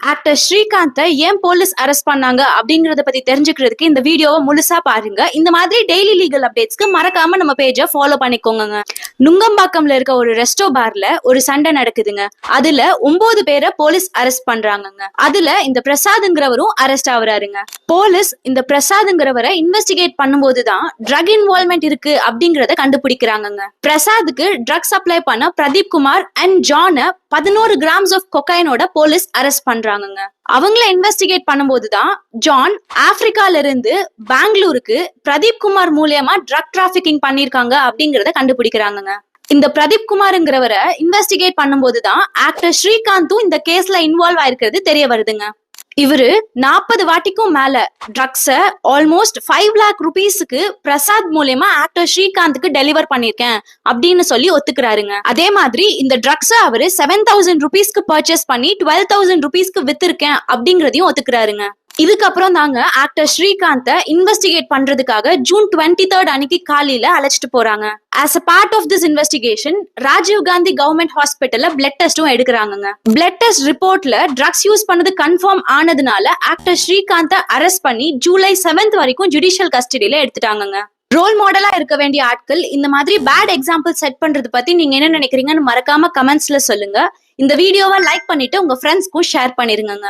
Actor ஸ்ரீகாந்தை ஏன் police arrest பண்ணாங்க அப்படிங்கறத பத்தி தெரிஞ்சுக்கிறதுக்கு இந்த வீடியோவை முழுசா பாருங்க. இந்த மாதிரி டெய்லி லீகல் அப்டேட்ஸ்க்கு மறக்காம நம்ம பேஜை ஃபாலோ பண்ணிக்கோங்க. நுங்கம்பாக்கம்ல இருக்க ஒரு ரெஸ்டோ பார்ல ஒரு சண்டை நடக்குதுங்க. அதுல 9 பேரை போலீஸ் அரெஸ்ட் பண்றாங்கங்க. அதுல இந்த பிரசாத்ங்கிறவரும் அரெஸ்ட் ஆகுறாருங்க. போலீஸ் இந்த பிரசாத்ங்கிறவரை இன்வெஸ்டிகேட் பண்ணும்போதுதான் ட்ரக் இன்வால்வ்மெண்ட் இருக்கு அப்படிங்கறத கண்டுபிடிக்கிறாங்க. பிரசாத்துக்கு ட்ரக் சப்ளை பண்ண பிரதீப் குமார் அண்ட் ஜானை 11 கிராம்ஸ் ஆஃப் கொக்கைனோட போலீஸ் அரெஸ்ட் பண்றாங்க. அவங்கள இன்வெஸ்டிகேட் பண்ணும்போதுதான் ஜான் ஆப்பிரிக்கால இருந்து பெங்களூருக்கு பிரதீப் குமார் மூலியமா ட்ரக் டிராபிகிங் பண்ணிருக்காங்க அப்படிங்கறத கண்டுபிடிக்கிறாங்க. இந்த பிரதீப் குமார்ங்கிறவரை இன்வெஸ்டிகேட் பண்ணும்போதுதான் ஆக்டர் ஸ்ரீகாந்தும் இந்த கேஸ்ல இன்வால்வ் ஆயிருக்கிறது தெரிய வருதுங்க. இவரு 40 வாட்டிக்கும் மேல ட்ரக்ஸ ஆல்மோஸ்ட் 5 lakh rupeesக்கு பிரசாத் மூலமா ஆக்டர் ஸ்ரீகாந்துக்கு டெலிவர் பண்ணிருக்கேன் அப்படின்னு சொல்லி ஒத்துக்கிறாருங்க. அதே மாதிரி இந்த ட்ரக்ஸ அவரு 7,000 rupeesக்கு பர்ச்சேஸ் பண்ணி 12,000 rupeesக்கு வித்திருக்கேன் அப்படிங்கறதையும் ஒத்துக்கிறாருங்க. இதுக்கப்புறம் தாங்க ஆக்டர் ஸ்ரீகாந்தை இன்வெஸ்டிகேட் பண்றதுக்காக ஜூன் 23rd அன்னைக்கு காலையில அழைச்சிட்டு போறாங்க. As a part of this investigation Rajiv Gandhi government ஹாஸ்பிட்டல்ல பிளட் டெஸ்டும் எடுக்கிறாங்க. பிளட் டெஸ்ட் ரிப்போர்ட்ல ட்ரக்ஸ் யூஸ் பண்ணது கன்ஃபார்ம் ஆனதுனால ஆக்டர் ஸ்ரீகாந்தை அரெஸ்ட் பண்ணி ஜூலை 7th வரைக்கும் ஜுடிஷியல் கஸ்டடியில எடுத்துட்டாங்க. ரோல் மாடலா இருக்க வேண்டிய ஆட்கள் இந்த மாதிரி பேட் எக்ஸாம்பிள் செட் பண்றது பத்தி நீங்க என்ன நினைக்கிறீங்கன்னு மறக்காம கமெண்ட்ஸ்ல சொல்லுங்க. இந்த வீடியோவை லைக் பண்ணிட்டு உங்க ஃப்ரெண்ட்ஸ்க்கும் ஷேர் பண்ணிருங்க.